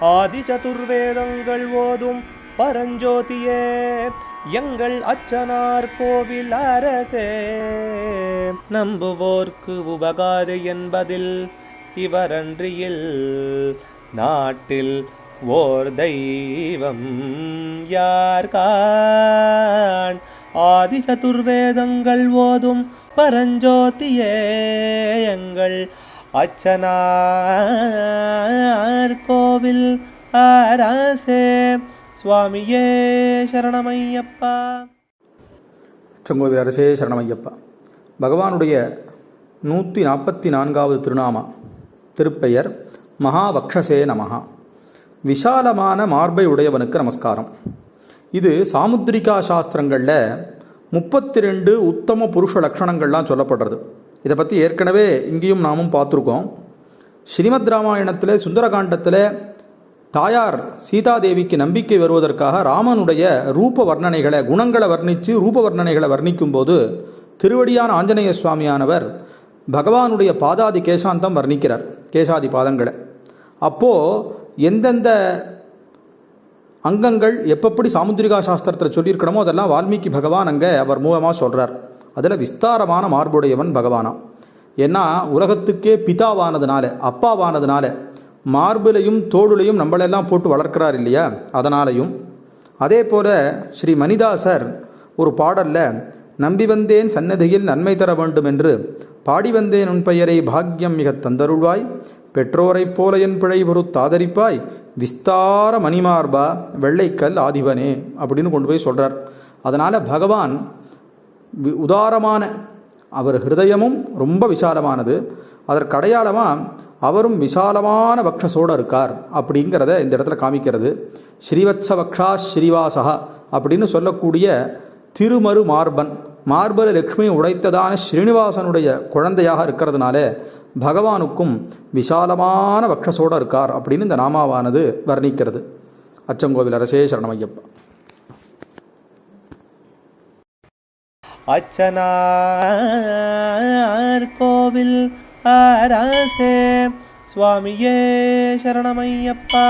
ஆதி சதுர்வேதங்கள் ஓதும் பரஞ்சோதியே எங்கள் அச்சனார் கோவில் அரசே. நம்புவோர்க்கு உபகாரி என்பதில் இவரன்றியில் நாட்டில் ஓர் தெய்வம் யார்கான். ஆதி சதுர்வேதங்கள் ஓதும் பரஞ்சோதியே எங்கள் அச்சனார் கோவில் அரசே. சுவாமியே சரணமையப்பா. அச்சங்கோவில் அரசே சரணமையப்பா. பகவானுடைய 144வது திருநாமா திருப்பெயர் மகாவக்ஷசே நமஹா. விஷாலமான மார்பை உடையவனுக்கு நமஸ்காரம். இது சாமுத்திரிகா சாஸ்திரங்களில் 32 உத்தம புருஷ லக்ஷணங்கள்லாம் சொல்லப்படுறது. இதை பற்றி ஏற்கனவே இங்கேயும் நாமும் பார்த்துருக்கோம். ஸ்ரீமத் ராமாயணத்தில் சுந்தரகாண்டத்தில் தாயார் சீதாதேவிக்கு நம்பிக்கை வருவதற்காக ராமனுடைய ரூப வர்ணனைகளை குணங்களை வர்ணித்து ரூப வர்ணனைகளை வர்ணிக்கும்போது திருவடியான ஆஞ்சநேய சுவாமியானவர் பகவானுடைய பாதாதி கேசாந்தம் வர்ணிக்கிறார், கேசாதி பாதங்களை. அப்போது எந்தெந்த அங்கங்கள் எப்பப்படி சாமுத்திரிகா சாஸ்திரத்தில் சொல்லியிருக்கணுமோ அதெல்லாம் வால்மீகி பகவான் அங்கே அவர் மூலமாக சொல்கிறார். அதில் விஸ்தாரமான மார்புடையவன் பகவானா. ஏன்னா உலகத்துக்கே பிதாவானதுனால அப்பாவானதுனால மார்பிலையும் தோடுலையும் நம்மளெல்லாம் போட்டு வளர்க்கிறார் இல்லையா, அதனாலையும். அதே போல் ஸ்ரீ மணிதாசர் ஒரு பாடலில் நம்பி வந்தேன் சன்னதியில் நன்மை தர வேண்டும் என்று பாடி வந்தேன் உன் பெயரை பாக்யம் மிக தந்தருள்வாய் பெற்றோரைப் போல என் பிழை பொறுத்தாதரிப்பாய் விஸ்தார மணிமார்பா வெள்ளைக்கல் ஆதிவனே அப்படின்னு கொண்டு போய் சொல்கிறார். அதனால் பகவான் உதாரமான அவர் ஹிருதயமும் ரொம்ப விசாலமானது. அதற்கு அடையாளமாக அவரும் விசாலமான வக்ஷசோடு இருக்கார் அப்படிங்கிறத இந்த இடத்துல காமிக்கிறது. ஸ்ரீவத்ச வக்ஷா ஸ்ரீவாசகா அப்படின்னு சொல்லக்கூடிய திருமரு மார்பன், மார்பல லக்ஷ்மியை உடைத்ததான ஸ்ரீனிவாசனுடைய குழந்தையாக இருக்கிறதுனால பகவானுக்கும் விசாலமான வக்ஷசோடு இருக்கார் அப்படின்னு இந்த நாமாவானது வர்ணிக்கிறது. அச்சங்கோவில் அரசே சரணமையப்பா. அச்சனார் கோவில் அரசே. சுவாமியே சரணமையப்பா.